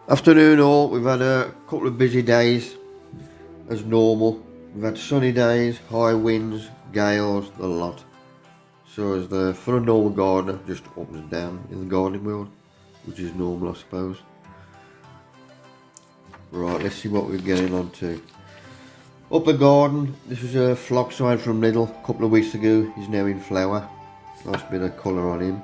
Afternoon all, we've had a couple of busy days as normal. We've had sunny days, high winds, gales, the lot. So as for a normal gardener, just up and down in the gardening world, which is normal I suppose. Right, let's see what we're getting on to. Up the garden, this was a flock side from Lidl a couple of weeks ago. He's now in flower. Nice bit of colour on him.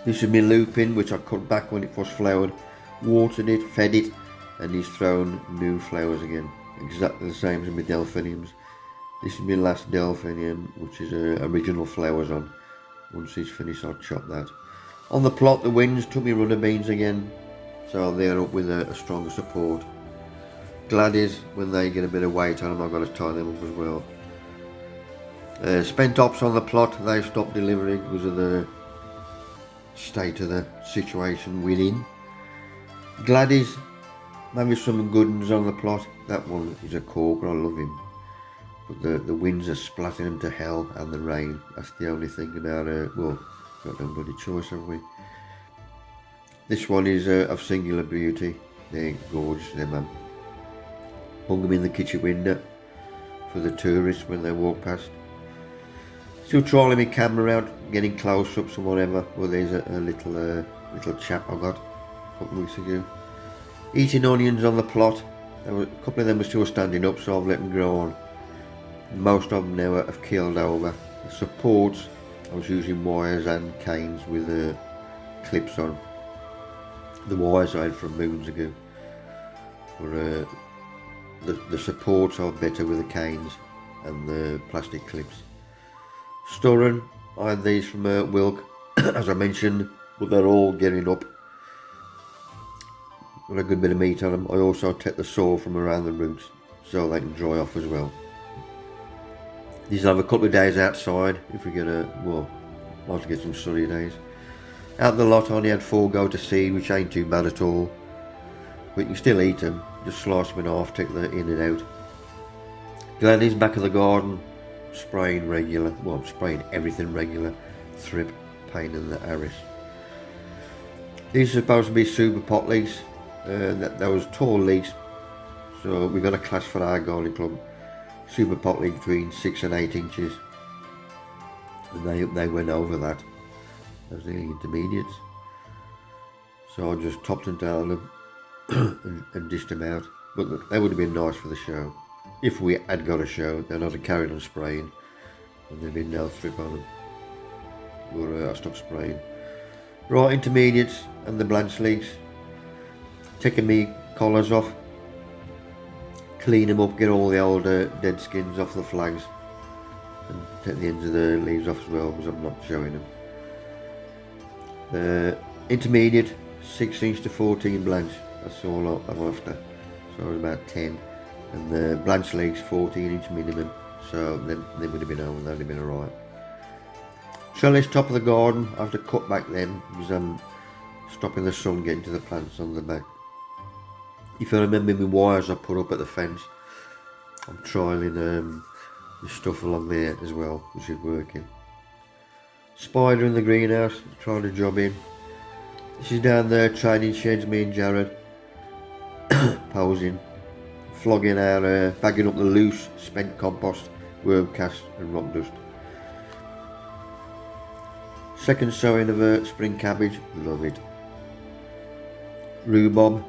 This is my lupin, which I cut back when it first flowered. Watered it, fed it, and he's thrown new flowers again. Exactly the same as my delphiniums. This is my last delphinium, which is original flowers on. Once he's finished, I'll chop that. On the plot, the winds took me runner beans again, so they're up with a stronger support. Gladies, when they get a bit of weight on them, I've got to tie them up as well. Spent ops on the plot, they stopped delivering because of the state of the situation within. Gladies, maybe some good ones on the plot. That one is a corker, I love him. But the winds are splatting him to hell, and the rain. That's the only thing about it. Well, got no bloody choice, have we? This one is of singular beauty. They're gorgeous, they man. Hung them in the kitchen window for the tourists when they walk past. Still trying my camera out, getting close-ups and whatever. Well, there's a little chap I got a couple of weeks ago. Eating onions on the plot. A couple of them are still standing up, so I've let them grow on. Most of them now have keeled over. The supports, I was using wires and canes with clips on. The wires I had from moons ago. But the supports are better with the canes and the plastic clips. Sturron, I had these from Wilk, as I mentioned, but they're all getting up. Got a good bit of meat on them. I also take the soil from around the roots so they can dry off as well. These will have a couple of days outside if we get might get some sunny days. Out the lot I only had 4 go to seed, which ain't too bad at all. But you can still eat them, just slice them in half, take the in and out. Gladies back of the garden, spraying regular, I'm spraying everything regular. Thrip, pain in the Aris. These are supposed to be super pot leeks. Those tall leeks, so we've got a class for our garden club. Super pot leek between 6 and 8 inches, and they went over that. Those nearly intermediates. So I just topped and down them and dished them out. But they would have been nice for the show. If we had got a show, then I'd have carried on spraying, and there'd been no thrip on them. But I stopped spraying. Right, intermediates and the blanch leeks. Taking me collars off, clean them up, get all the old dead skins off the flags, and take the ends of the leaves off as well because I'm not showing them. Intermediate 6 inch to 14 blanch, that's all I'm after, so I was about 10, and the blanch leeks 14 inch minimum, so they would have been over, they'd have been alright. Trellis top of the garden, I have to cut back them because I'm stopping the sun getting to the plants on the back. If I remember my wires I put up at the fence, I'm trialling the stuff along there as well, which is working. Spider in the greenhouse, trying to job in. This is down there training sheds, me and Jared, posing, flogging our, bagging up the loose, spent compost, worm cast and rock dust. Second sowing of spring cabbage, love it. Rhubarb,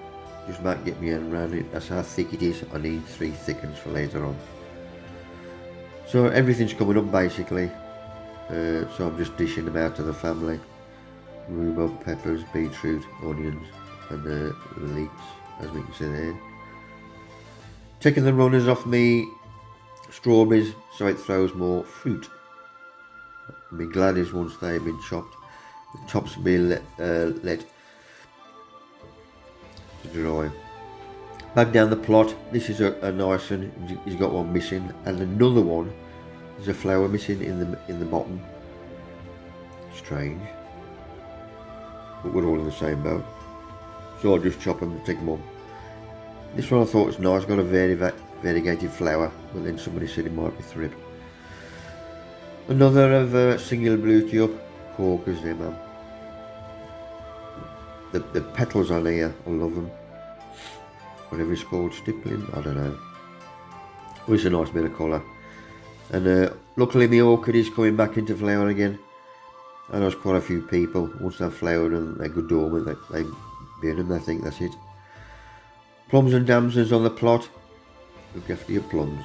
just might get me hand around it, that's how thick it is. I need 3 thickens for later on. So everything's coming up basically, so I'm just dishing them out to the family. Rhubarb, peppers, beetroot, onions and leeks, as we can see there. Taking the runners off me strawberries so it throws more fruit. My gladies, once they've been chopped, the tops will be let to dry. Back down the plot, this is a nice one, he's got one missing, and another one, there's a flower missing in the bottom. Strange, but we're all in the same boat, so I'll just chop them and take them on. This one I thought was nice, got a variegated flower, but then somebody said it might be thrip. Another of singular beauty up, corkers there man. the petals on here, I love them. Whatever it's called, stippling, I don't know. But it's a nice bit of colour. And luckily my orchid is coming back into flower again. I know there's quite a few people, once they've flowered and they go dormant, they bin them, they think that's it. Plums and damsons on the plot. Look after your plums.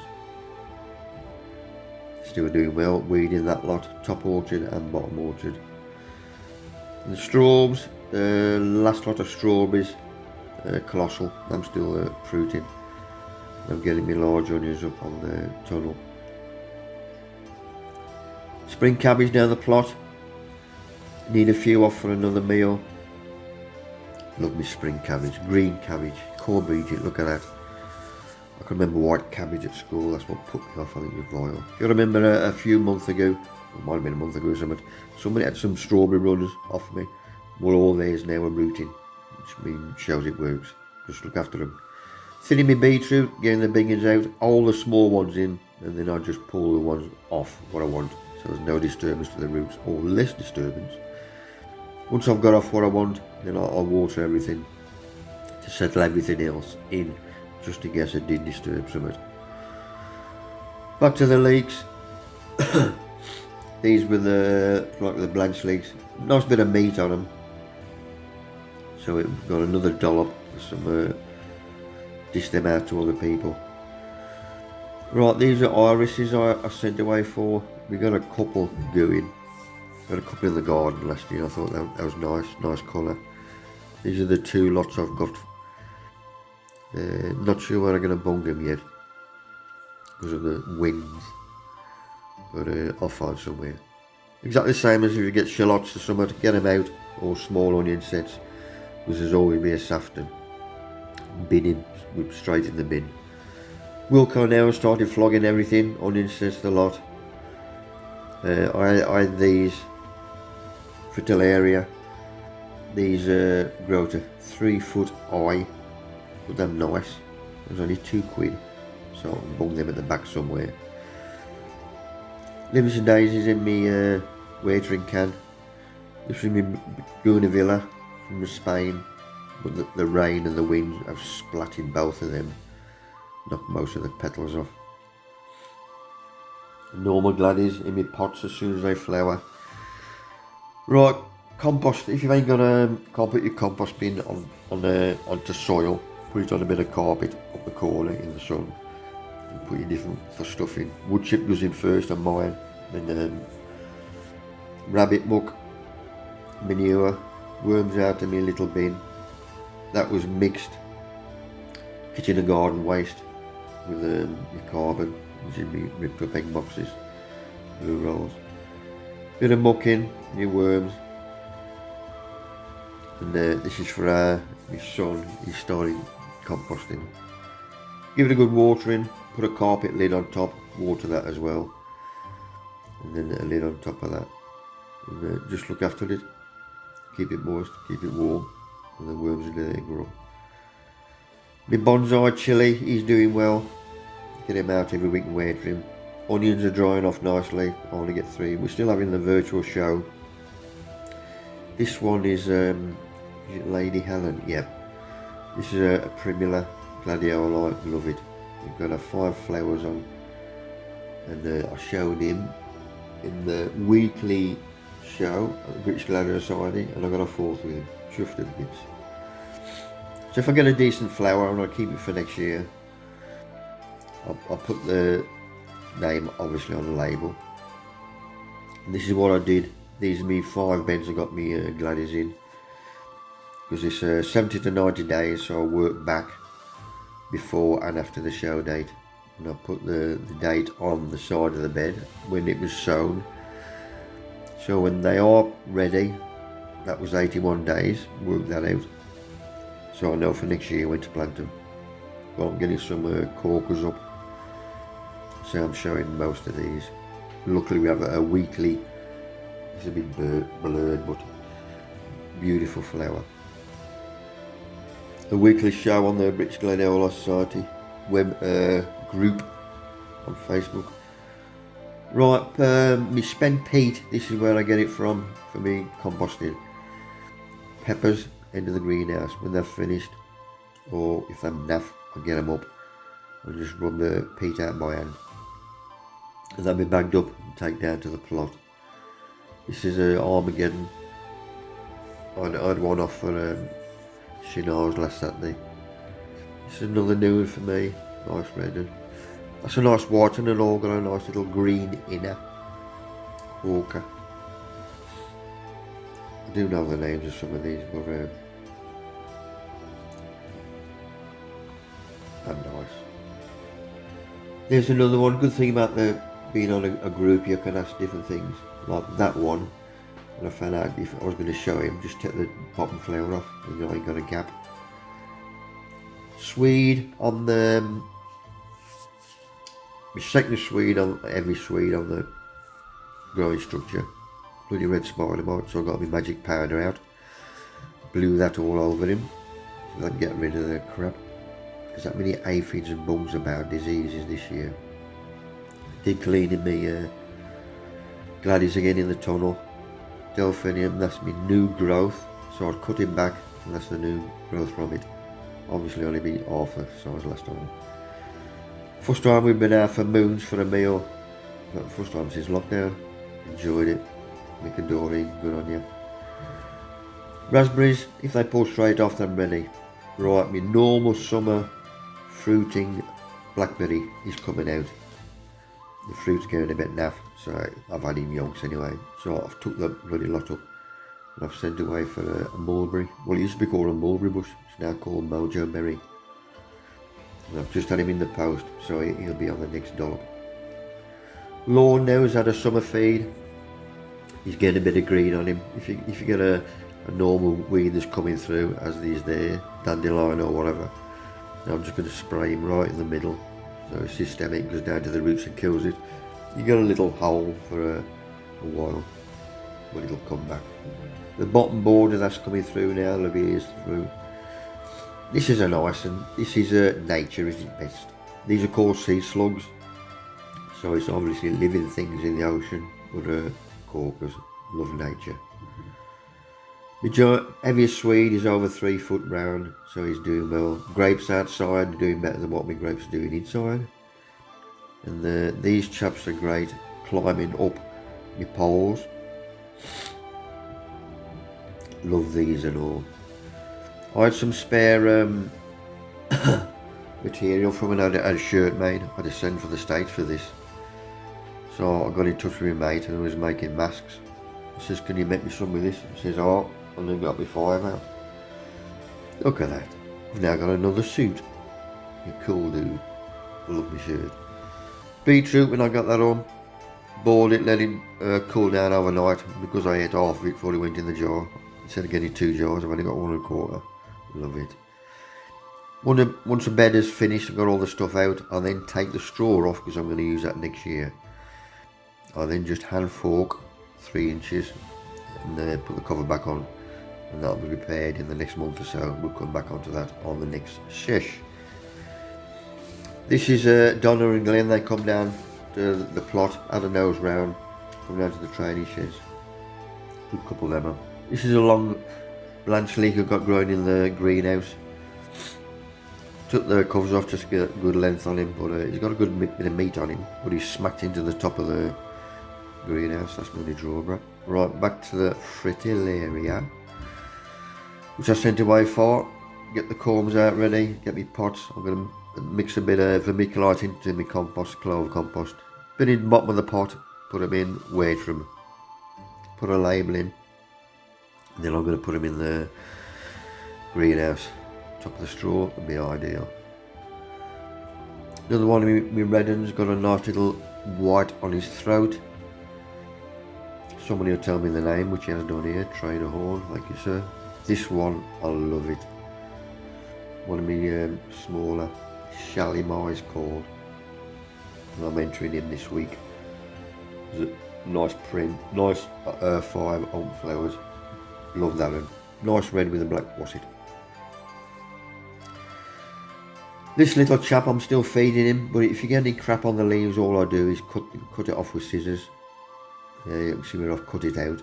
Still doing well, weeding that lot, top orchard and bottom orchard. And the straws, the last lot of strawberries, colossal, I'm still fruiting. I'm getting my large onions up on the tunnel. Spring cabbage down the plot. Need a few off for another meal. Love me spring cabbage, green cabbage, corned beef, look at that. I can remember white cabbage at school, that's what put me off, I think it was vile. If you remember a few months ago, it might have been a month ago or something, somebody had some strawberry runners off me. Well, all theirs now are rooting, which shows it works. Just look after them. Thinning my beetroot, getting the big ones out, all the small ones in, and then I just pull the ones off what I want. So there's no disturbance to the roots, or less disturbance. Once I've got off what I want, then I'll water everything to settle everything else in, just in case it did disturb something. Back to the leeks. These were like the blanch leeks. Nice bit of meat on them. So we've got another dollop for some, dish them out to other people. Right, these are irises I sent away for. We got a couple going. Got a couple in the garden last year. I thought that was nice colour. These are the two lots I've got. Not sure where I'm going to bung them yet because of the winds, but I'll find somewhere. Exactly the same as if you get shallots or something, get them out, or small onion sets, because there's always be a safton. Binning, straight in the bin. Wilco now started flogging everything, onion sets the lot. I had these fritillaria. These grow to 3 foot high, but they're nice. It was only £2, so I bung them at the back somewhere. Livingston daisies in me watering can. This was my Villa from Spain, but the rain and the wind have splatted both of them, knocked most of the petals off. Normal gladdies in my pots as soon as they flower. Right, compost. If you ain't can't put your compost bin onto soil, put it on a bit of carpet up the corner in the sun, and put your different stuff in. Wood chip goes in first on mine, then rabbit muck, manure, worms out in my little bin. That was mixed kitchen and garden waste with your carbon, which would be ripped up egg boxes, blue rolls. Bit of muck in, your worms. And this is for my son, he's starting composting. Give it a good watering, put a carpet lid on top, water that as well. And then a lid on top of that. And just look after it, keep it moist, keep it warm, and the worms will let it grow. My bonsai chili, he's doing well. Get him out every week and water him. Onions are drying off nicely, I only get 3. We're still having the virtual show. This one is it Lady Helen? Yep. This is a Primula Gladioli, love it. We've got 5 flowers on, and I showed him in the weekly show at the British Gladioli Society, and I got a 4th with him. Chuffed at the bits. So if I get a decent flower, I'm going to keep it for next year. I'll put the name obviously on the label. And this is what I did. These are me 5 beds I got me Gladys in. Because it's 70 to 90 days, so I work back before and after the show date. And I put the date on the side of the bed when it was sown. So when they are ready, that was 81 days, work that out. So I know for next year when to plant them. Well, I'm getting some corkers up. So I'm showing most of these. Luckily we have a weekly, it's a bit blurred, but beautiful flower. A weekly show on the British Gladioli Society web group on Facebook. Right, me spent peat, this is where I get it from for me composting. Peppers, end of the greenhouse. When they're finished, or if they're naff, I'll get them up and just run the peat out by hand. And they'll be bagged up and taken down to the plot. This is a Armageddon. I had one off for Chinars last Saturday. This is another new one for me. Nice red one. That's a nice white and all got a nice little green inner. Walker. I do know the names of some of these, but they're nice. There's another one. Good thing about being on a group, you can ask different things. Like that one, and I found out if I was going to show him, just take the bottom flower off, and you ain't got a gap. Swede on the my second Swede on every Swede on the growing structure. Bloody red spider mite, so I got my magic powder out. Blew that all over him, so I can get rid of the crap. There's that many aphids and bugs about, diseases this year. Did cleaning me Gladioli again in the tunnel. Delphinium, that's my new growth, so I'd cut him back, and that's the new growth from it. Obviously only be half the size last time. First time we've been out for moons for a meal. First time since lockdown. Enjoyed it. Micky, good on you. Raspberries, if they pull straight off, they're ready. Right, my normal summer fruiting blackberry is coming out. The fruit's getting a bit naff, so I've had him yonks anyway. So I've took the bloody lot up and I've sent away for a mulberry. Well, it used to be called a mulberry bush, it's now called mojo berry. And I've just had him in the post, so he'll be on the next dollop. Lawn now has had a summer feed. He's getting a bit of green on him. If you get a normal weed that's coming through, as these there, dandelion or whatever, I'm just going to spray him right in the middle. So it's systemic, goes down to the roots and kills it. You get a little hole for a while, but it'll come back. The bottom border that's coming through now, the ears through. This is a nice one. This is nature is its best. These are called sea slugs. So it's obviously living things in the ocean, but corkers love nature. The heaviest Swede is over 3 foot round, so he's doing well. Grapes outside are doing better than what my grapes are doing inside. And these chaps are great climbing up my poles. Love these and all. I had some spare material from when I had a shirt made. I had to send for the States for this. So I got in touch with my mate and I was making masks. He says, can you make me some with this? He says, oh, and then got me 5 out. Look at that. I've now got another suit. You cool dude. I love my shirt. Beetroot, when I got that on, boiled it, let it cool down overnight because I ate half of it before it went in the jar. Instead of getting 2 jars, I've only got 1 1/4. Love it. Once the bed is finished, I've got all the stuff out, I'll then take the straw off because I'm going to use that next year. I'll then just hand fork 3 inches and put the cover back on, and that'll be repaired in the next month or so. We'll come back onto that on the next Sesh. This is Donna and Glenn. They come down to the plot, have a nose round, come down to the training sheds. Good couple of them. This is a long Blanche leek I've got growing in the greenhouse. Took the covers off just to get a good length on him, but he's got a good bit of meat on him, but he's smacked into the top of the greenhouse. That's my only drawback. Right, back to the fritillaria, which I sent away for. Get the corms out ready, get me pots. I'm going to mix a bit of vermiculite into my compost, clover compost. Bit in the bottom of the pot, put them in, wait for them. Put a label in, and then I'm going to put them in the greenhouse. Top of the straw would be ideal. Another one of my red ones got a nice little white on his throat. Somebody will tell me the name, which he has done here. Trader Horn, thank you sir. This one, I love it. One of my smaller Shalimar called. And I'm entering him this week. There's a nice print, nice 5 oak flowers. Love that one. Nice red with a black wasset. This little chap, I'm still feeding him, but if you get any crap on the leaves, all I do is cut it off with scissors. You can see where I've cut it out,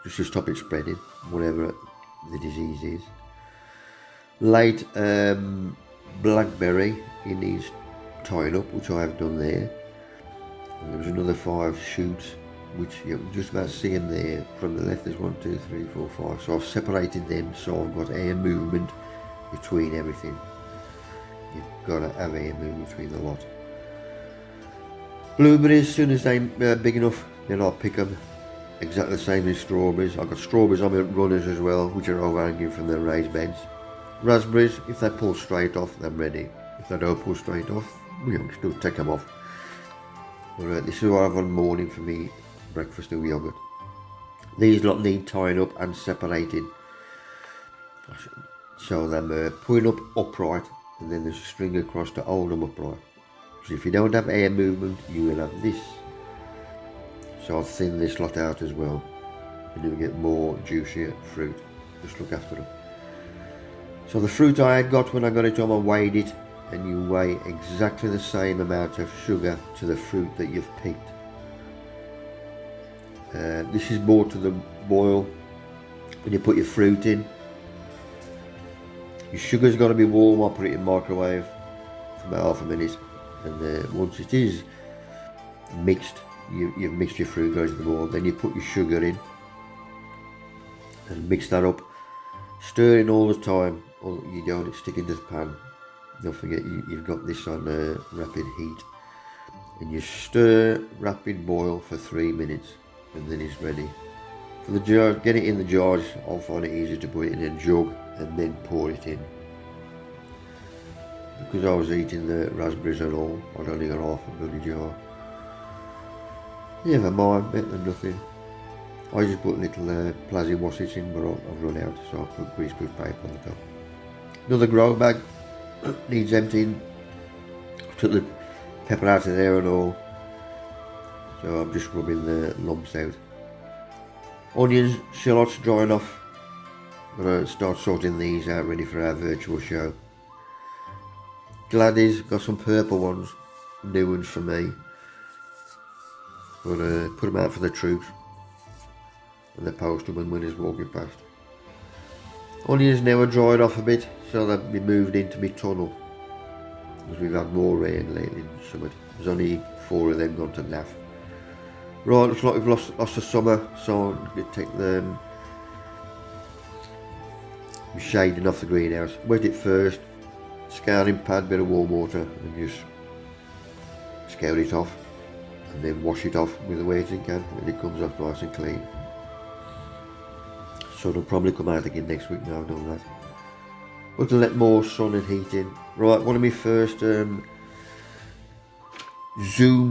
just to stop it spreading, whatever the disease is. late blackberry in these tied up, which I have done there. And there was another 5 shoots, which you can just about see them there. From the left there's 1, 2, 3, 4, 5. So I've separated them so I've got air movement between everything. You've got to have air movement between the lot. Blueberries, as soon as they're big enough, then I'll pick them. Exactly the same as strawberries. I've got strawberries on my runners as well, which are overhanging from the raised beds. Raspberries, if they pull straight off, they're ready. If they don't pull straight off, we can still take them off. But this is what I have on morning for me breakfast with yogurt. These lot need tying up and separated. So them putting up upright, and then there's a string across to hold them upright. So if you don't have air movement, you will have this. So I'll thin this lot out as well, and you'll get more juicier fruit. Just look after them. So the fruit I had got when I got it home, I weighed it, and you weigh exactly the same amount of sugar to the fruit that you've picked. This is brought to the boil when you put your fruit in. Your sugar's got to be warm. I'll put it in microwave for about half a minute, and once it is mixed, you've mixed your fruit, goes to the boil. Then you put your sugar in and mix that up, stirring all the time. Or you don't stick into the pan. Don't forget you've got this on rapid heat, and you stir rapid boil for 3 minutes, and then it's ready. For the jar, get it in the jars. I'll find it easier to put it in a jug and then pour it in. Because I was eating the raspberries and all, I'd only got half a bloody jar. Never mind, better than nothing. I just put little plastic washes in, but I've run out, so I put greaseproof paper on the top. Another grow bag needs emptying. I took the pepper out of there and all, so I'm just rubbing the lumps out. Onions, shallots drying off. I'm going to start sorting these out, ready for our virtual show. Gladies, got some purple ones, new ones for me. I'm going to put them out for the troops, and they post them when winter's walking past. Onions now are dried off a bit, so they'll be moved into my tunnel, because we've had more rain lately in the summer. There's only 4 of them gone to naff. Right, looks like we've lost the summer, so I'm going to take the shading off the greenhouse. Wet it first, scouring pad, bit of warm water, and just scour it off, and then wash it off with a wetting can, and it comes off nice and clean. So it'll probably come out again next week now I've done that. But to let more sun and heat in. Right, one of my first Zoom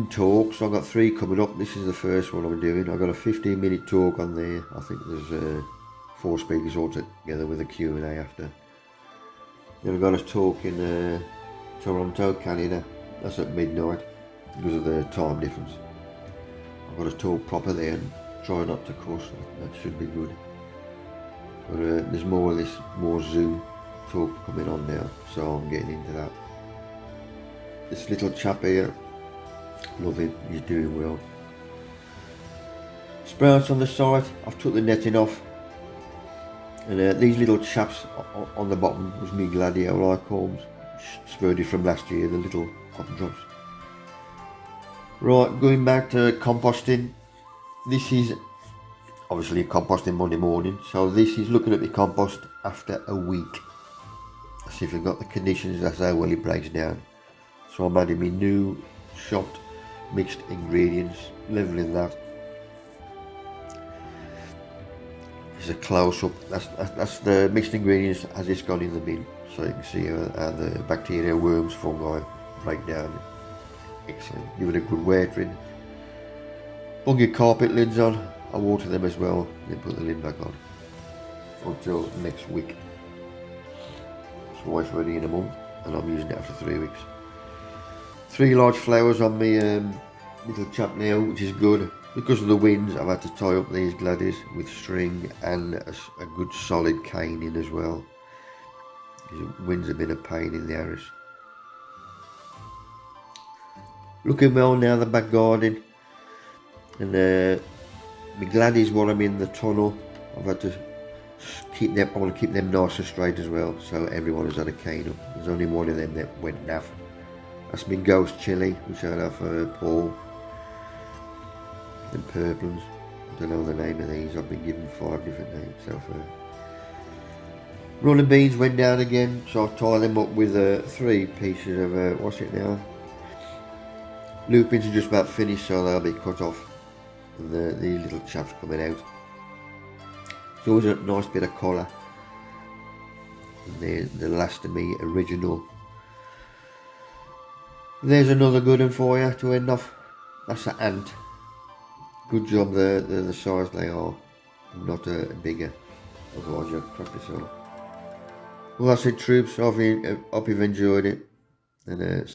talks. I've got 3 coming up. This is the first one I'm doing. I've got a 15-minute talk on there. I think there's 4 speakers all together with a Q&A after. Then I've got a talk in Toronto, Canada. That's at midnight because of the time difference. I've got to talk proper there and try not to cuss. That should be good. But there's more of this, more Zoom talk coming on now, so I'm getting into that. This little chap here, love him, he's doing well. Sprouts on the site, I've took the netting off, and these little chaps on the bottom was me Gladioli combs, spurred from last year, the little cotton drops. Right, going back to composting. This is obviously composting Monday morning, so this is looking at the compost after a week. See if we've got the conditions, that's how well it breaks down. So I'm adding my new chopped mixed ingredients, leveling that. It's a close up, that's the mixed ingredients as it's gone in the bin. So you can see how the bacteria, worms, fungi break down. Excellent, give it a good watering. Bung your carpet lids on, I water them as well, then put the lid back on until next week. So it's ready in a month, and I'm using it after 3 weeks. 3 large flowers on my little chap now, which is good. Because of the winds, I've had to tie up these gladies with string and a good solid cane in as well. The winds have been a pain in the arse. Looking well now, the back garden. And my gladies while I'm in the tunnel, I've had to I want to keep them nice and straight as well, so everyone has had a cane up. There's only one of them that went naff. That's my ghost chili, which I have for Paul. And purplins. I don't know the name of these. I've been given 5 different names so far. Running beans went down again, so I tie them up with 3 pieces of what's it now? Lupins are just about finished, so they'll be cut off, and these little chaps coming out. It's always a nice bit of colour. And there's the last of me original. There's another good one for you to end off. That's an ant. Good job they're the size they are, not bigger. Otherwise you'll crap yourself. Well, that's it, troops. I hope you've enjoyed it. And